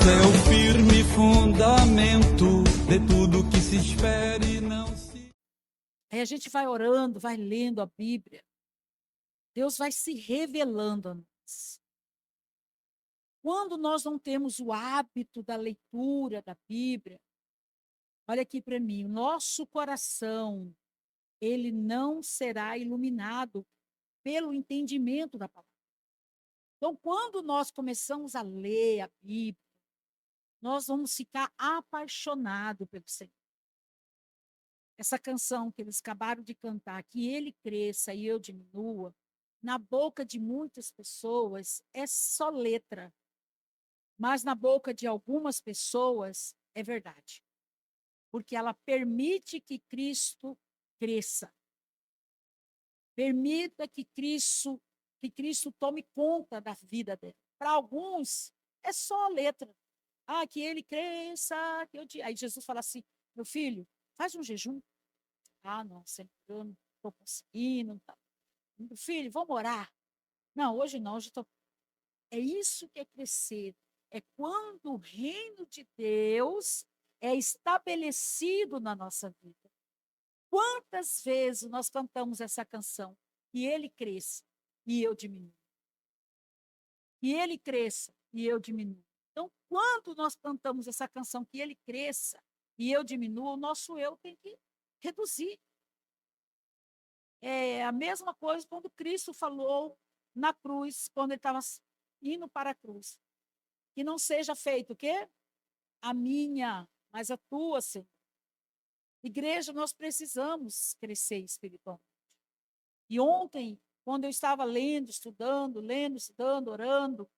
é o firme fundamento de tudo que se espera e não se... Aí a gente vai orando, vai lendo a Bíblia. Deus vai se revelando a nós. Quando nós não temos o hábito da leitura da Bíblia, olha aqui para mim, o nosso coração, ele não será iluminado pelo entendimento da palavra. Então, quando nós começamos a ler a Bíblia, nós vamos ficar apaixonados pelo Senhor. Essa canção que eles acabaram de cantar, que ele cresça e eu diminua, na boca de muitas pessoas é só letra, mas na boca de algumas pessoas é verdade, porque ela permite que Cristo cresça. Permita que Cristo tome conta da vida dela. Para alguns, é só a letra. Ah, que ele cresça. Que eu... Aí Jesus fala assim, meu filho, faz um jejum. Ah, não, Senhor, eu não estou conseguindo. Tá. Meu filho, vamos orar. Não, hoje não, hoje estou... É isso que é crescer. É quando o reino de Deus é estabelecido na nossa vida. Quantas vezes nós cantamos essa canção? Que ele cresça e eu diminuo. Que ele cresça e eu diminuo. Então, quando nós cantamos essa canção, que ele cresça e eu diminuo, o nosso eu tem que reduzir. É a mesma coisa quando Cristo falou na cruz, quando ele estava indo para a cruz. Que não seja feito o quê? A minha, mas a tua, Senhor. Igreja, nós precisamos crescer espiritualmente. E ontem, quando eu estava lendo, estudando, orando,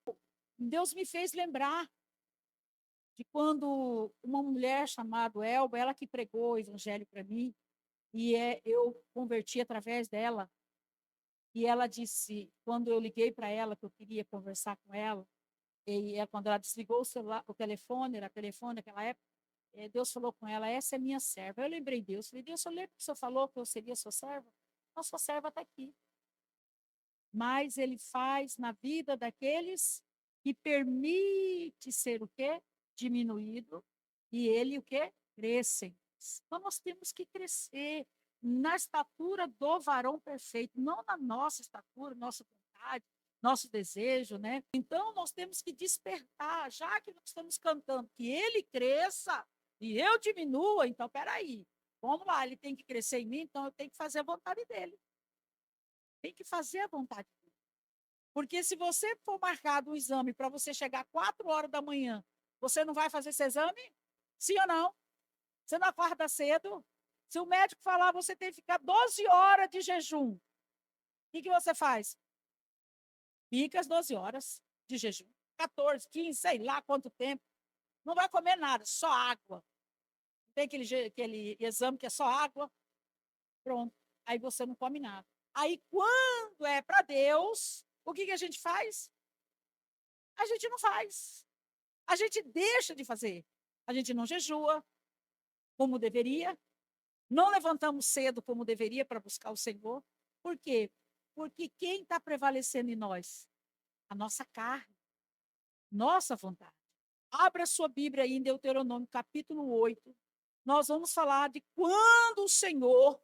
Deus me fez lembrar de quando uma mulher chamada Elba, ela que pregou o evangelho para mim, e eu converti através dela, e ela disse, quando eu liguei para ela, que eu queria conversar com ela, quando ela desligou o celular, o telefone, era telefone naquela época, Deus falou com ela, essa é minha serva. Eu lembrei de Deus, falei, Deus, eu lembro que o Senhor falou que eu seria sua serva? A sua serva está aqui. Mas ele faz na vida daqueles que permite ser o quê? Diminuído, e ele o quê? Crescem. Então, nós temos que crescer na estatura do varão perfeito, não na nossa estatura, nossa vontade, nosso desejo, né? Então, nós temos que despertar, já que nós estamos cantando que ele cresça e eu diminua, então, peraí, vamos lá, ele tem que crescer em mim, então eu tenho que fazer a vontade dele. Tem que fazer a vontade dele. Porque se você for marcado um exame para você chegar 4 horas da manhã, você não vai fazer esse exame? Sim ou não? Você não acorda cedo? Se o médico falar, você tem que ficar 12 horas de jejum. O que você faz? Fica as 12 horas de jejum. 14, 15, sei lá quanto tempo. Não vai comer nada, só água. Tem aquele exame que é só água. Pronto. Aí você não come nada. Aí, quando é para Deus, o que a gente faz? A gente não faz. A gente deixa de fazer. A gente não jejua como deveria. Não levantamos cedo como deveria para buscar o Senhor. Por quê? Porque quem está prevalecendo em nós? A nossa carne, nossa vontade. Abra sua Bíblia aí em Deuteronômio, capítulo 8. Nós vamos falar de quando o Senhor,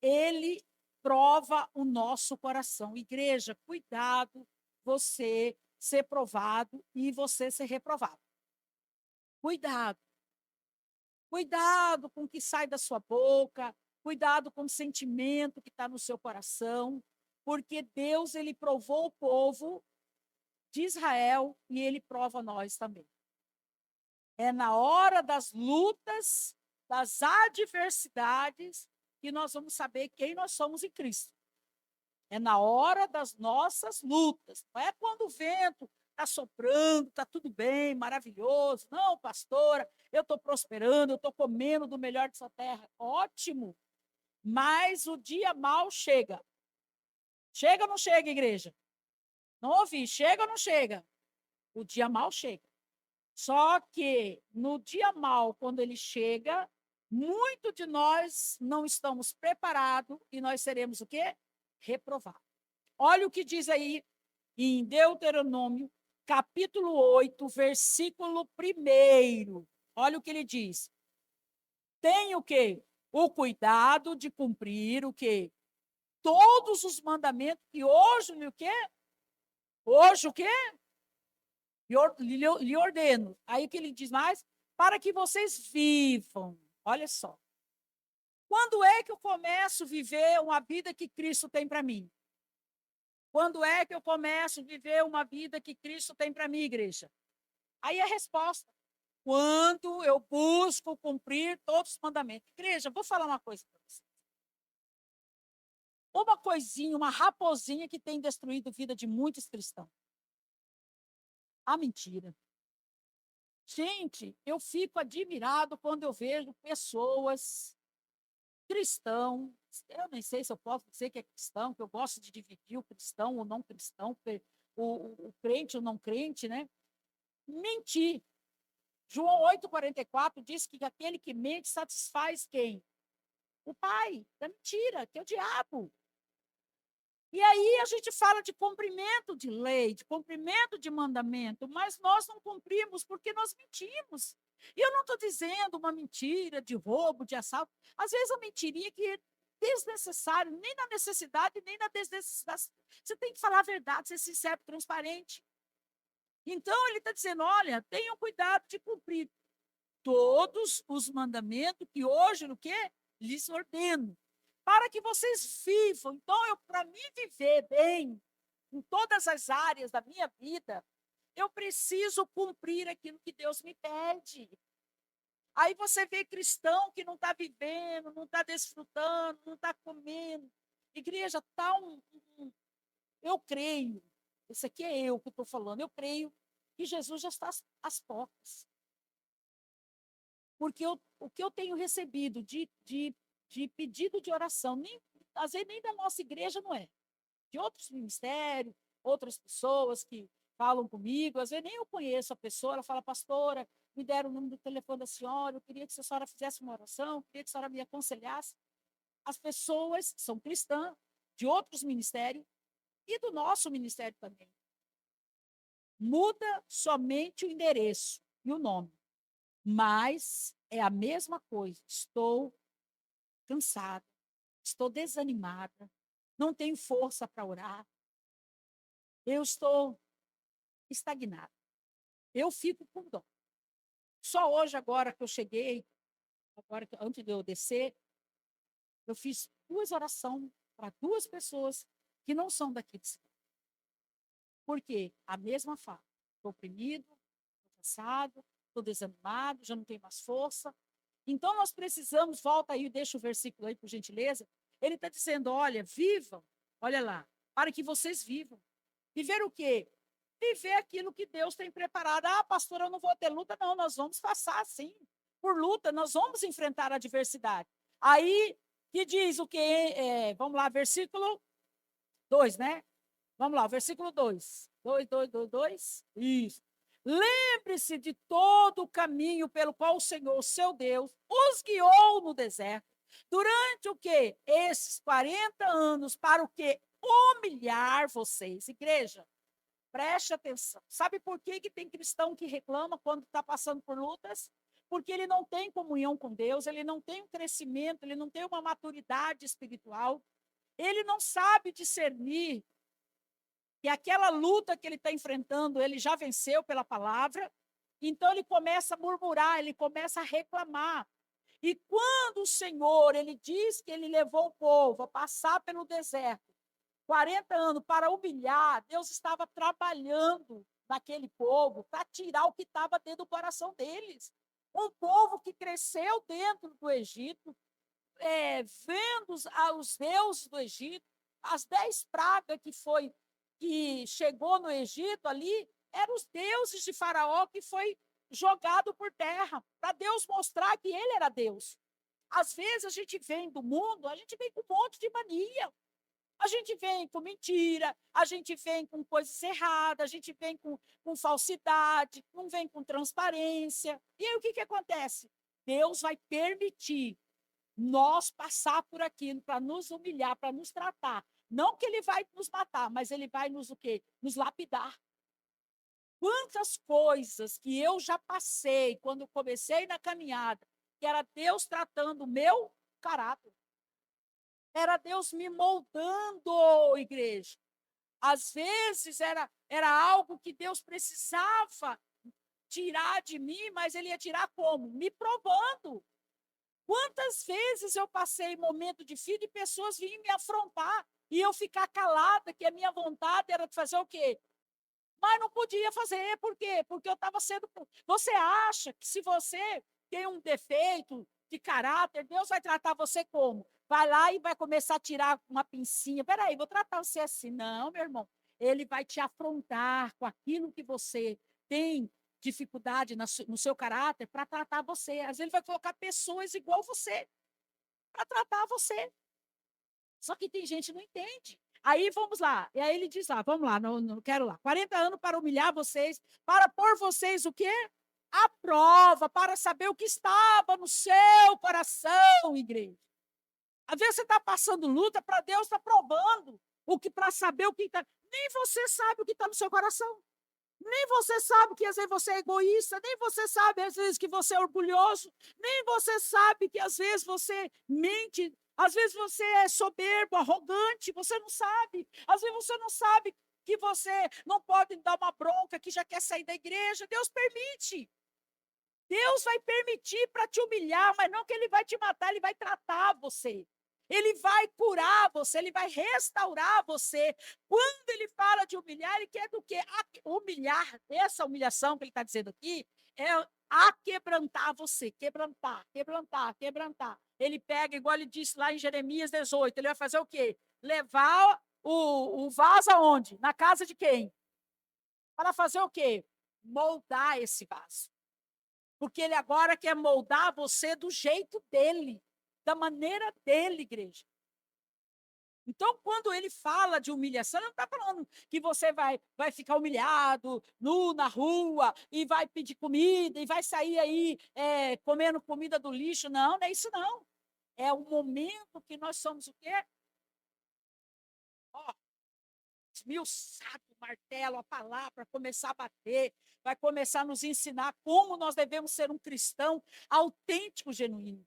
ele prova o nosso coração. Igreja, cuidado você ser provado e você ser reprovado. Cuidado. Cuidado com o que sai da sua boca, cuidado com o sentimento que está no seu coração, porque Deus, ele provou o povo de Israel e ele prova nós também. É na hora das lutas, das adversidades, que nós vamos saber quem nós somos em Cristo. É na hora das nossas lutas. Não é quando o vento está soprando, está tudo bem, maravilhoso. Não, pastora, eu estou prosperando, eu estou comendo do melhor dessa terra. Ótimo. Mas o dia mal chega. Chega ou não chega, igreja? Não ouvi, chega ou não chega? O dia mal chega. Só que no dia mal, quando ele chega, muito de nós não estamos preparados e nós seremos o quê? Reprovados. Olha o que diz aí em Deuteronômio, capítulo 8, versículo 1. Olha o que ele diz. Tem o quê? O cuidado de cumprir o quê? Todos os mandamentos que hoje, o quê? Hoje o quê? Lhe ordeno. Aí o que ele diz mais? Para que vocês vivam. Olha só. Quando é que eu começo a viver uma vida que Cristo tem para mim? Quando é que eu começo a viver uma vida que Cristo tem para mim, igreja? Aí a resposta. Quando eu busco cumprir todos os mandamentos. Igreja, vou falar uma coisa para você. Uma coisinha, uma raposinha que tem destruído a vida de muitos cristãos. A mentira. Gente, eu fico admirado quando eu vejo pessoas cristãos, eu nem sei se eu posso dizer que é cristão, que eu gosto de dividir o cristão ou não cristão, o crente ou não crente, né? Mentir. João 8,44 diz que aquele que mente satisfaz quem? O pai da mentira, que é o diabo. E aí a gente fala de cumprimento de lei, de cumprimento de mandamento, mas nós não cumprimos porque nós mentimos. E eu não estou dizendo uma mentira de roubo, de assalto. Às vezes a mentirinha que é desnecessária, nem na necessidade, nem na desnecessidade. Você tem que falar a verdade, ser sincero, transparente. Então ele está dizendo, olha, tenham cuidado de cumprir todos os mandamentos que hoje, no quê? Lhes ordeno para que vocês vivam. Então, para mim viver bem em todas as áreas da minha vida, eu preciso cumprir aquilo que Deus me pede. Aí você vê cristão que não está vivendo, não está desfrutando, não está comendo. Igreja, eu creio, isso aqui é eu que estou falando, eu creio que Jesus já está às portas. Porque o que eu tenho recebido de pedido de oração, às vezes nem da nossa igreja não é, de outros ministérios, outras pessoas que falam comigo, às vezes nem eu conheço a pessoa, ela fala, pastora, me deram o número do telefone da senhora, eu queria que a senhora fizesse uma oração, eu queria que a senhora me aconselhasse. As pessoas são cristãs, de outros ministérios, e do nosso ministério também. Muda somente o endereço e o nome, mas é a mesma coisa, estou cansada, estou desanimada, não tenho força para orar, eu estou estagnada, eu fico com dó. Só hoje, agora que eu cheguei, antes de eu descer, eu fiz 2 orações para 2 pessoas que não são daqui de cima. Por quê? A mesma fala. Estou oprimido, estou cansado, estou desanimado, já não tenho mais força. Então, nós precisamos, volta aí, deixa o versículo aí, por gentileza. Ele está dizendo, olha, vivam, olha lá, para que vocês vivam. Viver o quê? Viver aquilo que Deus tem preparado. Ah, pastora, eu não vou ter luta. Não, nós vamos passar, sim, por luta, nós vamos enfrentar a adversidade. Aí, que diz o quê? Vamos lá, versículo 2, né? Vamos lá, versículo 2. 2. Isso. Lembre-se de todo o caminho pelo qual o Senhor, seu Deus, os guiou no deserto. Durante o quê? Esses 40 anos, para o quê? Humilhar vocês. Igreja, preste atenção. Sabe por que tem cristão que reclama quando está passando por lutas? Porque ele não tem comunhão com Deus, ele não tem um crescimento, ele não tem uma maturidade espiritual, ele não sabe discernir que aquela luta que ele está enfrentando, ele já venceu pela palavra, então ele começa a murmurar, ele começa a reclamar. E quando o Senhor, ele diz que ele levou o povo a passar pelo deserto, 40 anos para humilhar, Deus estava trabalhando naquele povo para tirar o que estava dentro do coração deles. Um povo que cresceu dentro do Egito, vendo os deuses do Egito, as 10 pragas que chegou no Egito ali, eram os deuses de Faraó que foi jogado por terra, para Deus mostrar que ele era Deus. Às vezes a gente vem do mundo, a gente vem com um monte de mania. A gente vem com mentira, a gente vem com coisas erradas, a gente vem com falsidade, não vem com transparência. E aí o que acontece? Deus vai permitir nós passar por aquilo para nos humilhar, para nos tratar. Não que ele vai nos matar, mas ele vai nos o quê? Nos lapidar. Quantas coisas que eu já passei quando eu comecei na caminhada, que era Deus tratando o meu caráter. Era Deus me moldando, igreja. Às vezes era algo que Deus precisava tirar de mim, mas ele ia tirar como? Me provando. Quantas vezes eu passei momento difícil e pessoas vinham me afrontar e eu ficar calada, que a minha vontade era de fazer o quê? Mas não podia fazer, por quê? Porque eu estava sendo. Você acha que se você tem um defeito de caráter, Deus vai tratar você como? Vai lá e vai começar a tirar uma pincinha. Peraí, vou tratar você assim. Não, meu irmão. Ele vai te afrontar com aquilo que você tem dificuldade no seu caráter para tratar você. Às vezes ele vai colocar pessoas igual você para tratar você. Só que tem gente que não entende. Aí vamos lá. E aí ele diz lá, vamos lá, não quero lá. 40 anos para humilhar vocês, para pôr vocês o quê? A prova, para saber o que estava no seu coração, igreja. Às vezes você está passando luta, para Deus está provando o que para saber o que está. Nem você sabe o que está no seu coração. Nem você sabe que às vezes você é egoísta, nem você sabe às vezes que você é orgulhoso, nem você sabe que às vezes você mente, às vezes você é soberbo, arrogante, você não sabe. Às vezes você não sabe que você não pode dar uma bronca, que já quer sair da igreja. Deus permite. Deus vai permitir para te humilhar, mas não que ele vai te matar, ele vai tratar você. Ele vai curar você, ele vai restaurar você. Quando ele fala de humilhar, ele quer do quê? Humilhar, essa humilhação que ele está dizendo aqui, é aquebrantar você, quebrantar, quebrantar, quebrantar. Ele pega, igual ele disse lá em Jeremias 18, ele vai fazer o quê? Levar o vaso aonde? Na casa de quem? Para fazer o quê? Moldar esse vaso. Porque ele agora quer moldar você do jeito dele, da maneira dele, igreja. Então, quando ele fala de humilhação, ele não está falando que você vai ficar humilhado, nu na rua, e vai pedir comida, e vai sair aí comendo comida do lixo. Não, não é isso não. É o momento que nós somos o quê? Ó, esmiuçado, o martelo, a palavra, começar a bater, vai começar a nos ensinar como nós devemos ser um cristão autêntico, genuíno.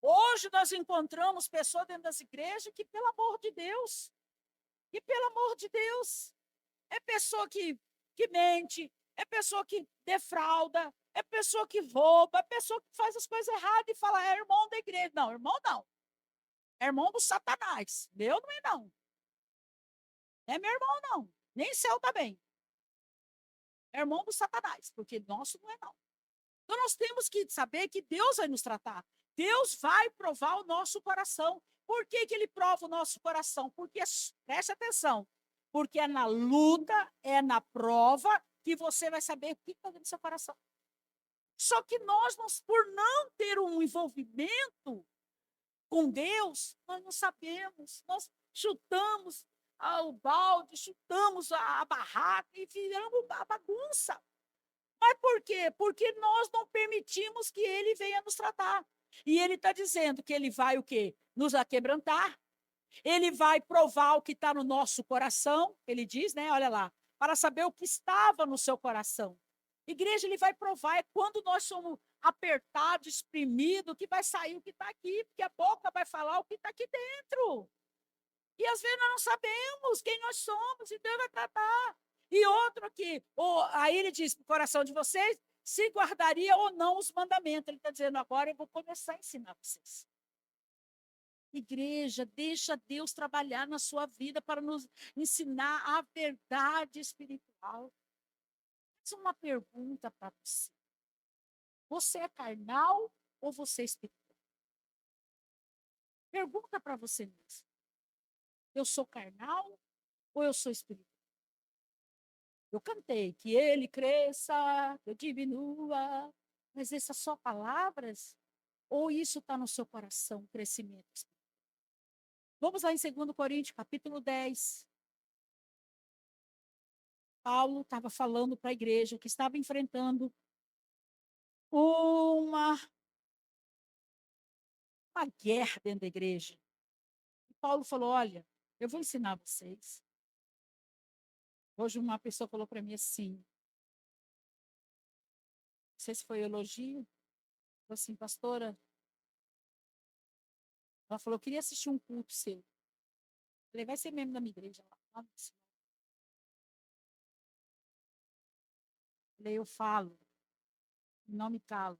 Hoje nós encontramos pessoas dentro das igrejas pelo amor de Deus, é pessoa que mente, é pessoa que defrauda, é pessoa que rouba, é pessoa que faz as coisas erradas e fala, é irmão da igreja. Não, irmão não. É irmão do Satanás. Meu não é não. É meu irmão não. Nem seu também. É irmão do Satanás, porque nosso não é não. Então nós temos que saber que Deus vai nos tratar. Deus vai provar o nosso coração. Por que ele prova o nosso coração? Porque, preste atenção, porque é na luta, é na prova que você vai saber o que está dentro do seu coração. Só que nós, por não ter um envolvimento com Deus, nós não sabemos, nós chutamos o balde, chutamos a barraca e viramos a bagunça. Mas por quê? Porque nós não permitimos que ele venha nos tratar. E ele está dizendo que ele vai o quê? Nos aquebrantar. Ele vai provar o que está no nosso coração. Ele diz, né? Olha lá, para saber o que estava no seu coração. Igreja, ele vai provar. É quando nós somos apertados, exprimidos, que vai sair o que está aqui. Porque a boca vai falar o que está aqui dentro. E às vezes nós não sabemos quem nós somos e Deus vai tratar. E outro aqui, aí ele diz, no coração de vocês, se guardaria ou não os mandamentos. Ele está dizendo, agora eu vou começar a ensinar vocês. Igreja, deixa Deus trabalhar na sua vida para nos ensinar a verdade espiritual. Fiz uma pergunta para você. Você é carnal ou você é espiritual? Pergunta para você mesmo. Eu sou carnal ou eu sou espiritual? Eu cantei que ele cresça, eu diminua, mas essas só palavras? Ou isso está no seu coração, crescimento? Vamos lá em 2 Coríntios, capítulo 10. Paulo estava falando para a igreja que estava enfrentando uma guerra dentro da igreja. E Paulo falou, olha, eu vou ensinar vocês. Hoje uma pessoa falou para mim assim, sei se foi elogio, falou assim, pastora, ela falou, eu queria assistir um culto seu. Falei, vai ser membro da minha igreja lá. Falei, eu falo, não me calo.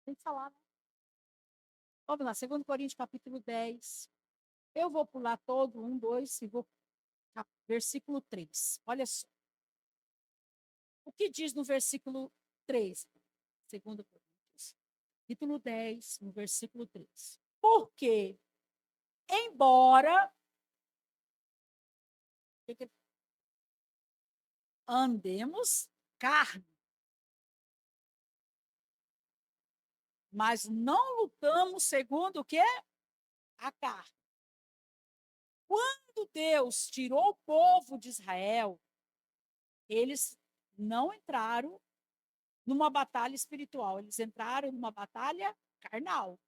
Tem que falar, né? Vamos lá, 2 Coríntios, capítulo 10. Eu vou pular todo, 1, 2, e vou versículo 3. Olha só. O que diz no versículo 3? 2 Coríntios, capítulo 10, no versículo 3. Porque, embora andemos carne, mas não lutamos segundo o quê? A carne. Quando Deus tirou o povo de Israel, eles não entraram numa batalha espiritual, eles entraram numa batalha carnal.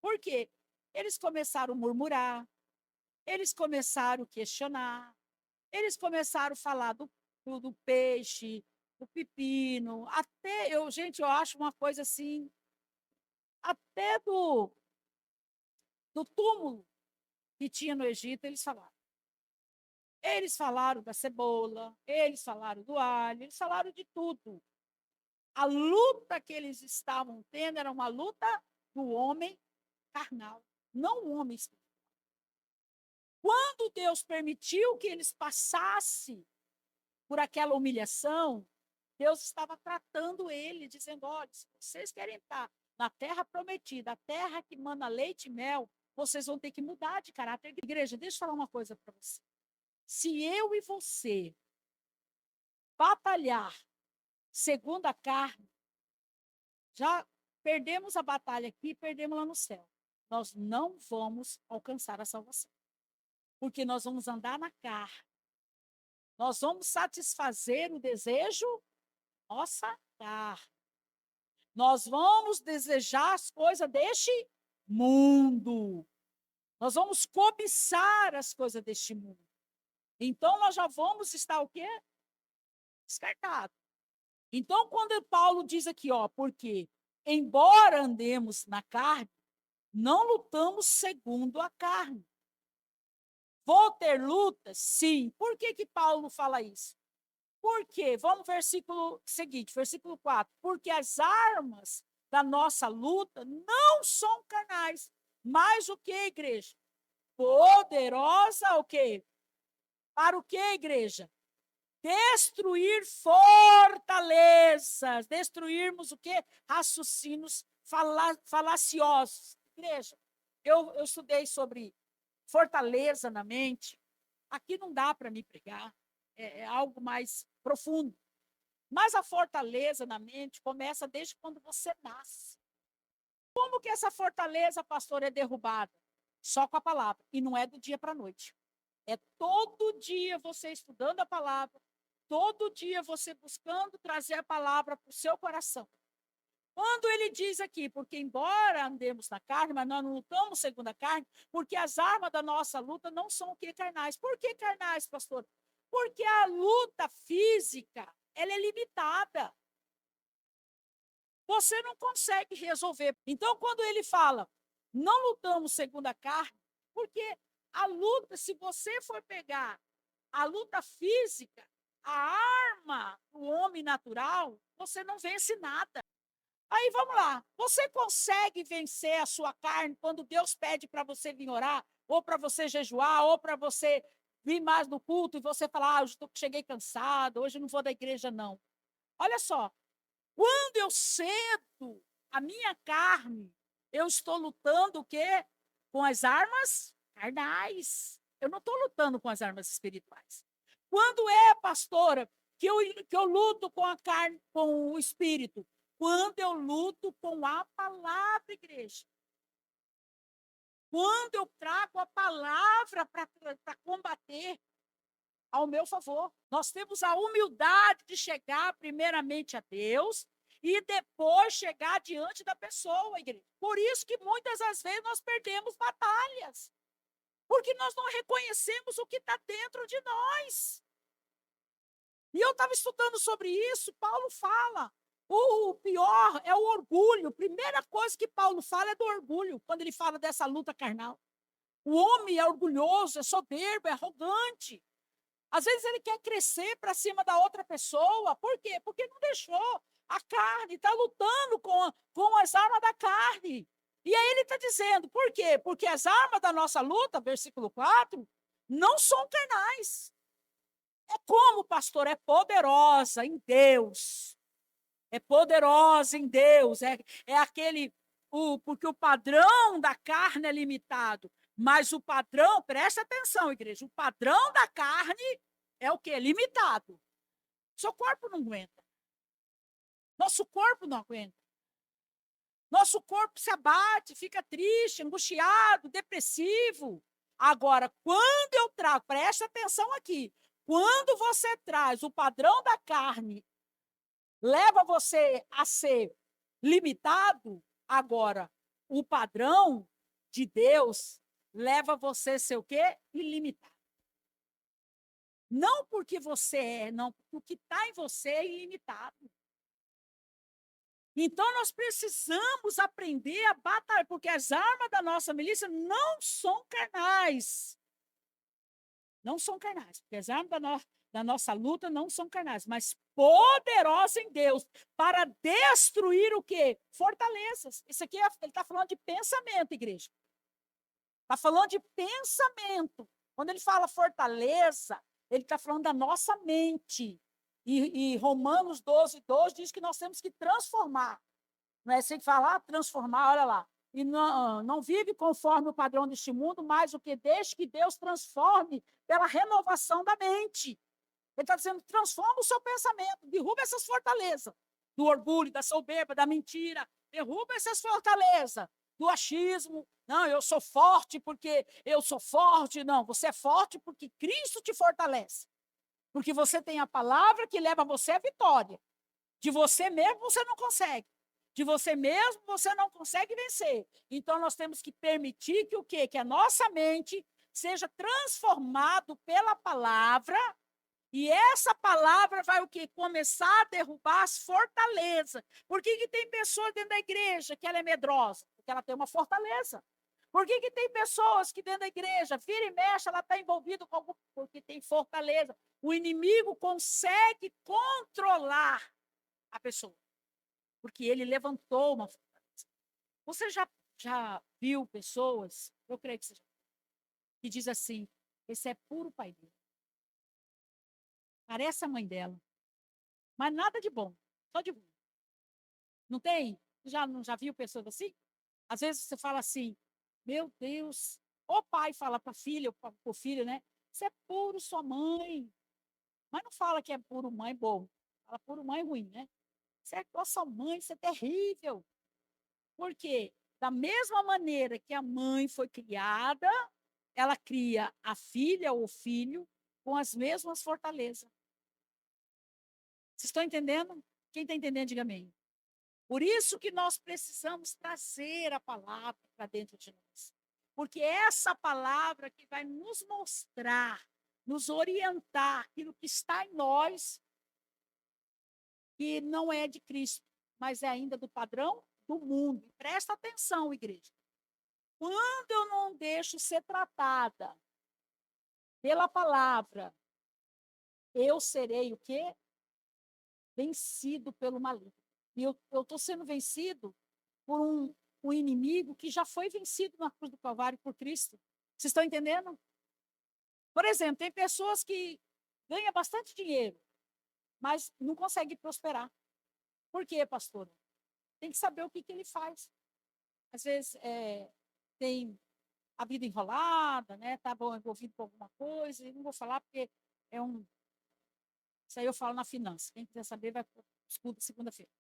Por quê? Eles começaram a murmurar, eles começaram a questionar, eles começaram a falar do peixe, do pepino, até gente, eu acho uma coisa assim, até do túmulo que tinha no Egito, eles falaram. Eles falaram da cebola, eles falaram do alho, eles falaram de tudo. A luta que eles estavam tendo era uma luta do homem carnal, não o homem espiritual. Quando Deus permitiu que eles passassem por aquela humilhação, Deus estava tratando ele, dizendo, olha, se vocês querem estar na terra prometida, a terra que mana leite e mel, vocês vão ter que mudar de caráter. Igreja, deixa eu falar uma coisa para você. Se eu e você batalhar segundo a carne, já perdemos a batalha aqui, perdemos lá no céu. Nós não vamos alcançar a salvação. Porque nós vamos andar na carne. Nós vamos satisfazer o desejo nossa carne. Nós vamos desejar as coisas deste mundo. Nós vamos cobiçar as coisas deste mundo. Então, nós já vamos estar o quê? Descartado. Então, quando Paulo diz aqui, ó, porque embora andemos na carne, não lutamos segundo a carne. Vou ter lutas? Sim. Por que Paulo fala isso? Porque, vamos ao versículo seguinte, versículo 4. Porque as armas da nossa luta não são carnais, mas o que, igreja? Poderosa o quê? Para o que, igreja? Destruir fortalezas, destruirmos o quê? Raciocínios falaciosos. Igreja, eu estudei sobre fortaleza na mente. Aqui não dá para me pregar, é algo mais profundo. Mas a fortaleza na mente começa desde quando você nasce. Como que essa fortaleza, pastor, é derrubada? Só com a palavra. E não é do dia para a noite. É todo dia você estudando a palavra, todo dia você buscando trazer a palavra para o seu coração. Quando ele diz aqui, porque embora andemos na carne, mas nós não lutamos segundo a carne, porque as armas da nossa luta não são o que carnais. Por que carnais, pastor? Porque a luta física, ela é limitada. Você não consegue resolver. Então, quando ele fala, não lutamos segundo a carne, porque a luta, se você for pegar a luta física, a arma do homem natural, você não vence nada. Aí vamos lá, você consegue vencer a sua carne quando Deus pede para você vir orar, ou para você jejuar, ou para você vir mais no culto e você falar, hoje cheguei cansado, hoje não vou da igreja não. Olha só, quando eu cedo a minha carne, eu estou lutando o quê? Com as armas carnais. Eu não estou lutando com as armas espirituais. Quando é, pastora, que eu luto com a carne, com o espírito? Quando eu luto com a palavra, igreja. Quando eu trago a palavra para combater ao meu favor. Nós temos a humildade de chegar primeiramente a Deus e depois chegar diante da pessoa, igreja. Por isso que muitas das vezes nós perdemos batalhas. Porque nós não reconhecemos o que está dentro de nós. E eu estava estudando sobre isso, Paulo fala, O pior é o orgulho. A primeira coisa que Paulo fala é do orgulho, quando ele fala dessa luta carnal. O homem é orgulhoso, é soberbo, é arrogante. Às vezes ele quer crescer para cima da outra pessoa. Por quê? Porque não deixou a carne, está lutando com as armas da carne. E aí ele está dizendo, por quê? Porque as armas da nossa luta, versículo 4, não são carnais. É como, pastor? É poderosa em Deus. É poderosa em Deus. É aquele. Porque o padrão da carne é limitado. Mas o padrão, presta atenção, igreja, o padrão da carne é o quê? Limitado. Seu corpo não aguenta. Nosso corpo não aguenta. Nosso corpo se abate, fica triste, angustiado, depressivo. Agora, quando eu trago, presta atenção aqui, quando você traz o padrão da carne, leva você a ser limitado, agora, o padrão de Deus leva você a ser o quê? Ilimitado. Não porque você é, não, porque o que está em você é ilimitado. Então, nós precisamos aprender a batalhar, porque as armas da nossa milícia não são carnais. Não são carnais, porque as armas da nossa luta não são carnais, mas poderosas em Deus para destruir o quê? Fortalezas. Isso aqui, ele está falando de pensamento, igreja. Está falando de pensamento. Quando ele fala fortaleza, ele está falando da nossa mente. E Romanos 12 diz que nós temos que transformar. Não é assim que fala, transformar, olha lá. E não vive conforme o padrão deste mundo, mas o que deixe que Deus transforme pela renovação da mente. Ele está dizendo, transforma o seu pensamento, derruba essas fortalezas do orgulho, da soberba, da mentira, derruba essas fortalezas do achismo. Não, eu sou forte porque eu sou forte. Não, você é forte porque Cristo te fortalece. Porque você tem a palavra que leva você à vitória. De você mesmo você não consegue. De você mesmo você não consegue vencer. Então nós temos que permitir que o quê? Que a nossa mente seja transformado pela palavra, e essa palavra vai o quê? Começar a derrubar as fortalezas. Por que tem pessoas dentro da igreja que ela é medrosa? Porque ela tem uma fortaleza. Por que tem pessoas que dentro da igreja, vira e mexe, ela está envolvida com algo, porque tem fortaleza. O inimigo consegue controlar a pessoa, porque ele levantou uma fortaleza. Você já viu pessoas, eu creio que seja, que diz assim, esse é puro pai dele. Parece a mãe dela, mas nada de bom, só de ruim. Não tem? Já viu pessoas assim? Às vezes você fala assim, meu Deus, o pai fala para a filha, ou para o filho, né? Você é puro sua mãe. Mas não fala que é puro mãe bom, fala puro mãe ruim, né? Você é igual a sua mãe, você é terrível. Por quê? Da mesma maneira que a mãe foi criada, ela cria a filha ou o filho com as mesmas fortalezas. Vocês estão entendendo? Quem está entendendo, diga amém. Por isso que nós precisamos trazer a palavra para dentro de nós. Porque é essa palavra que vai nos mostrar, nos orientar aquilo que está em nós, que não é de Cristo, mas é ainda do padrão do mundo. Presta atenção, igreja. Quando eu não deixo ser tratada pela palavra, eu serei o quê? Vencido pelo maligno. E eu estou sendo vencido por um inimigo que já foi vencido na cruz do Calvário por Cristo. Vocês estão entendendo? Por exemplo, tem pessoas que ganham bastante dinheiro, mas não conseguem prosperar. Por quê, pastor? Tem que saber o que ele faz. Às vezes tem a vida enrolada, né? Está envolvido com alguma coisa, e não vou falar porque é um. Isso aí eu falo na finança. Quem quiser saber, vai escuta segunda-feira.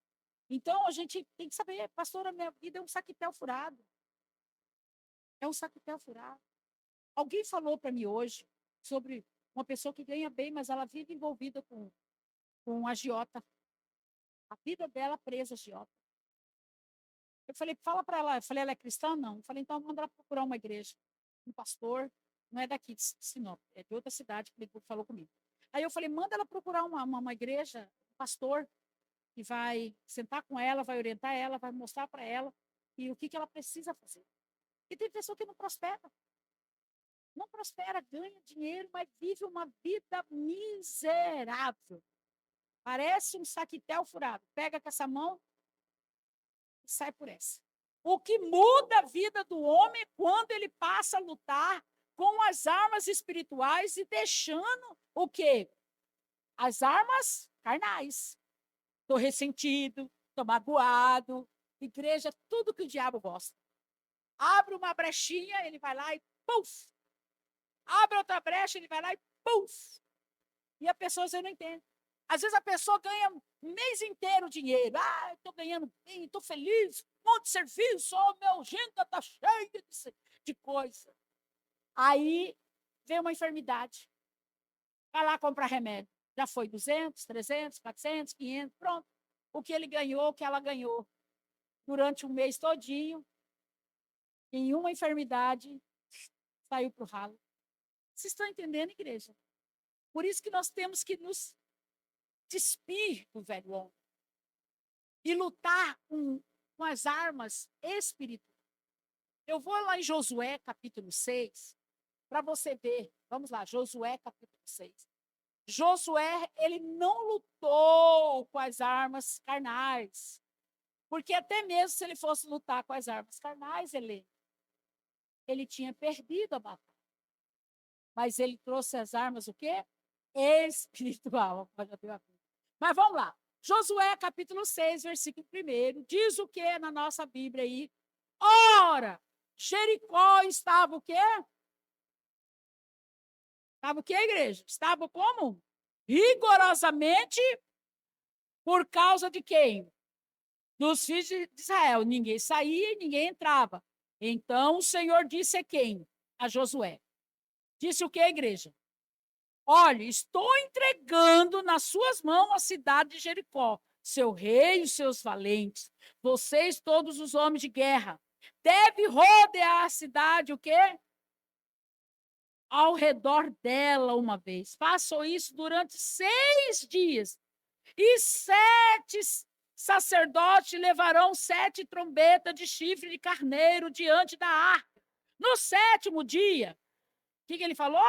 Então, a gente tem que saber, pastora, minha vida é um saquetel furado. É um saquetel furado. Alguém falou para mim hoje sobre uma pessoa que ganha bem, mas ela vive envolvida com agiota. A vida dela presa a agiota. Eu falei, fala para ela. Eu falei, ela é cristã? Não. Eu falei, então manda ela procurar uma igreja. Um pastor, não é daqui de Sinop, é de outra cidade que falou comigo. Aí eu falei, manda ela procurar uma igreja, um pastor. e vai sentar com ela, vai orientar ela, vai mostrar para ela e o que ela precisa fazer. E tem pessoa que não prospera. Não prospera, ganha dinheiro, mas vive uma vida miserável. Parece um saquitel furado. Pega com essa mão e sai por essa. O que muda a vida do homem é quando ele passa a lutar com as armas espirituais e deixando o quê? As armas carnais. Estou ressentido, estou magoado. Igreja, tudo que o diabo gosta. Abre uma brechinha, ele vai lá e puf! Abre outra brecha, ele vai lá e puf! E a pessoa, você não entende. Às vezes a pessoa ganha um mês inteiro dinheiro. Ah, estou ganhando bem, estou feliz, um monte de serviço, oh, meu agenda está cheia de coisa. Aí vem uma enfermidade. Vai lá comprar remédio. Já foi 200, 300, 400, 500, pronto. O que ele ganhou, o que ela ganhou. Durante um mês todinho, em uma enfermidade, saiu para o ralo. Vocês estão entendendo, igreja? Por isso que nós temos que nos despir do velho homem e lutar com as armas espirituais. Eu vou lá em Josué, capítulo 6, para você ver. Vamos lá, Josué, capítulo 6. Josué, ele não lutou com as armas carnais. Porque até mesmo se ele fosse lutar com as armas carnais, ele tinha perdido a batalha. Mas ele trouxe as armas, o quê? Espiritual. Mas vamos lá. Josué, capítulo 6, versículo 1, diz o que na nossa Bíblia aí? Ora, Jericó estava o quê? Estava o quê, igreja? Estava como? Rigorosamente por causa de quem? Dos filhos de Israel. Ninguém saía e ninguém entrava. Então o Senhor disse a quem? A Josué. Disse o que, igreja? Olha, estou entregando nas suas mãos a cidade de Jericó, seu rei e os seus valentes. Vocês, todos os homens de guerra, devem rodear a cidade, o quê? Ao redor dela uma vez. Façam isso durante 6 dias. E 7 sacerdotes levarão 7 trombetas de chifre de carneiro diante da arca. No 7º dia, o que ele falou?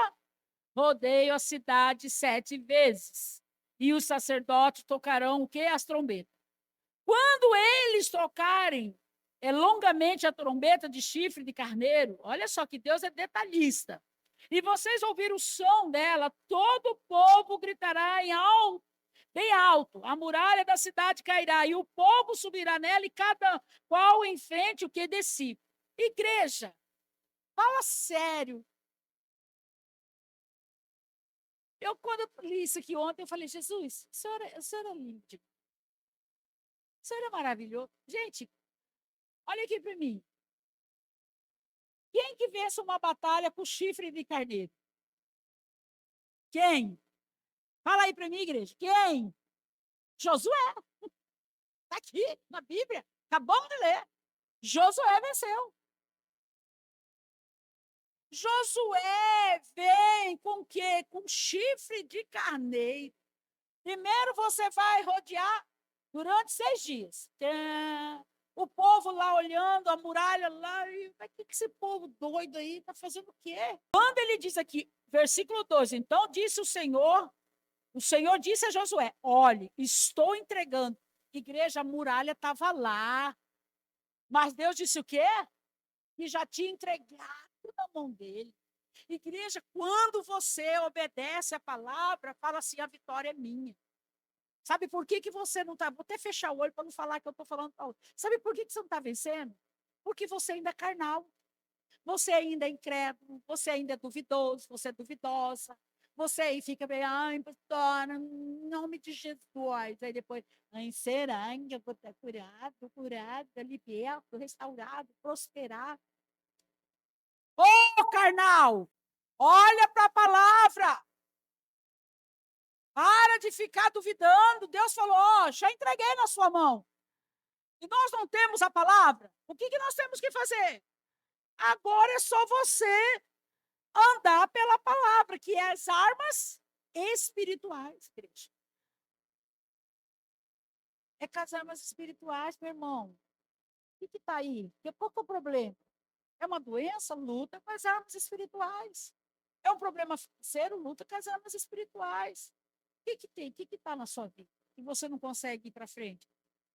Rodeio a cidade 7 vezes. E os sacerdotes tocarão o quê? As trombetas. Quando eles tocarem longamente a trombeta de chifre de carneiro, olha só que Deus é detalhista. E vocês ouviram o som dela, todo o povo gritará bem alto, a muralha da cidade cairá, e o povo subirá nela, e cada qual em frente o que desci. Igreja, fala sério. Quando eu li isso aqui ontem, eu falei, Jesus, o senhor é lindo. O senhor é maravilhoso. Gente, olha aqui para mim. Quem que vence uma batalha com chifre de carneiro? Quem? Fala aí para mim, igreja. Quem? Josué. Está aqui na Bíblia. Acabamos de ler. Josué venceu. Josué vem com o quê? Com chifre de carneiro. Primeiro você vai rodear durante 6 dias. O povo lá olhando, a muralha lá, e o que esse povo doido aí está fazendo o quê? Quando ele diz aqui, versículo 12, então disse o Senhor disse a Josué, olhe, estou entregando. Igreja, a muralha estava lá, mas Deus disse o quê? Que já tinha entregado na mão dele. Igreja, quando você obedece a palavra, fala assim, a vitória é minha. Sabe por que você não está... Vou até fechar o olho para não falar que eu estou falando. Sabe por que você não está vencendo? Porque você ainda é carnal. Você ainda é incrédulo. Você ainda é duvidoso. Você é duvidosa. Você aí fica bem, ai, pastora, em nome de Jesus. Aí depois, ai, será que eu vou estar curado, liberto, restaurado, prosperar? Ô, carnal, olha para a palavra. Para de ficar duvidando. Deus falou, ó, já entreguei na sua mão. E nós não temos a palavra. O que nós temos que fazer? Agora é só você andar pela palavra, que é as armas espirituais, igreja. É com as armas espirituais, meu irmão. O que está aí? Qual que é o problema? É uma doença? Luta com as armas espirituais. É um problema financeiro? Luta com as armas espirituais. O que tem? O que está na sua vida? Que você não consegue ir para frente?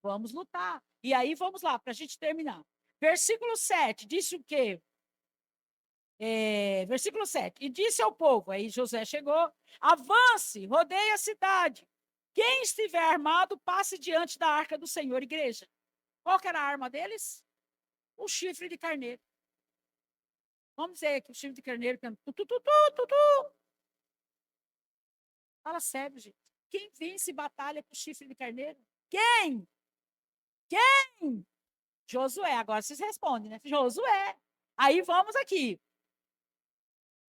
Vamos lutar. E aí, vamos lá, para a gente terminar. Versículo 7, disse o quê? Versículo 7. E disse ao povo, aí Josué chegou, avance, rodeie a cidade. Quem estiver armado, passe diante da arca do Senhor, igreja. Qual que era a arma deles? O chifre de carneiro. Vamos dizer que o chifre de carneiro canta tu, tu, tu, tu, tu, tu. Fala sério, gente. Quem vence batalha com o chifre de carneiro? Quem? Quem? Josué. Agora vocês respondem, né? Josué. Aí vamos aqui.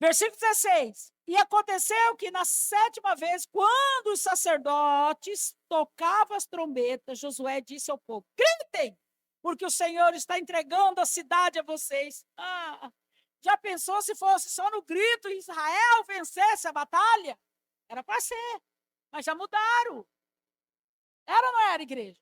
Versículo 16. E aconteceu que na 7ª vez, quando os sacerdotes tocavam as trombetas, Josué disse ao povo, gritem, porque o Senhor está entregando a cidade a vocês. Já pensou se fosse só no grito Israel vencesse a batalha? Era para ser, mas já mudaram. Era ou não era, igreja?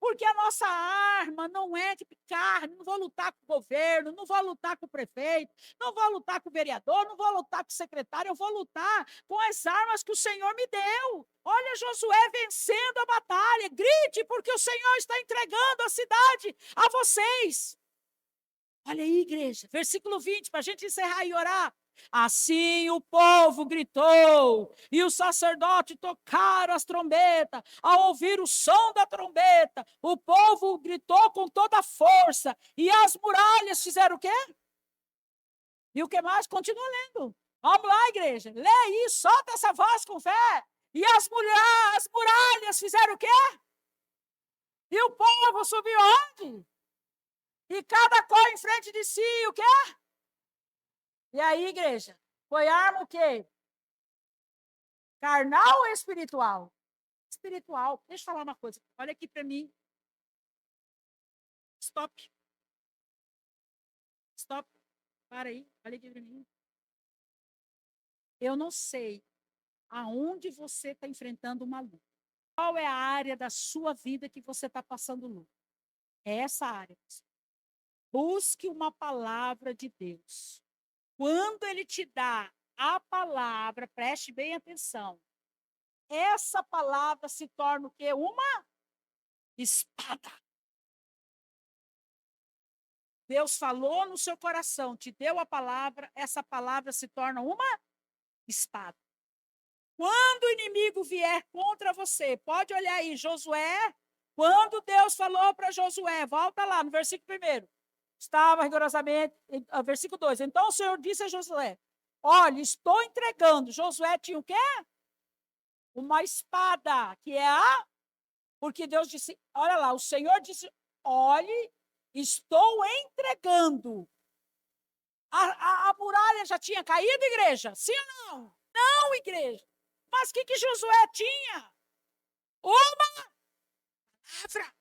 Porque a nossa arma não é de carne, não vou lutar com o governo, não vou lutar com o prefeito, não vou lutar com o vereador, não vou lutar com o secretário, eu vou lutar com as armas que o Senhor me deu. Olha Josué vencendo a batalha, grite, porque o Senhor está entregando a cidade a vocês. Olha aí, igreja, versículo 20, para a gente encerrar e orar. Assim o povo gritou, e o sacerdote tocaram as trombetas. Ao ouvir o som da trombeta, o povo gritou com toda a força, e as muralhas fizeram o quê? E o que mais? Continua lendo. Vamos lá, igreja, lê aí, solta essa voz com fé. E as muralhas fizeram o quê? E o povo subiu onde? E cada qual em frente de si, o quê? E aí, igreja, foi arma o quê? Carnal ou espiritual? Espiritual. Deixa eu falar uma coisa. Olha aqui para mim. Stop. Stop. Para aí. Olha aqui para mim. Eu não sei aonde você está enfrentando uma luta. Qual é a área da sua vida que você está passando luta? É essa área. Busque uma palavra de Deus. Quando Ele te dá a palavra, preste bem atenção. Essa palavra se torna o quê? Uma espada. Deus falou no seu coração, te deu a palavra, essa palavra se torna uma espada. Quando o inimigo vier contra você, pode olhar aí, Josué, quando Deus falou para Josué, volta lá no versículo 1, estava rigorosamente, versículo 2, então o Senhor disse a Josué, olha, estou entregando, Josué tinha o quê? Uma espada, que é porque Deus disse, olha lá, o Senhor disse, olhe, estou entregando. A muralha já tinha caído, igreja? Sim ou não? Não, igreja. Mas o que Josué tinha? Uma palavra.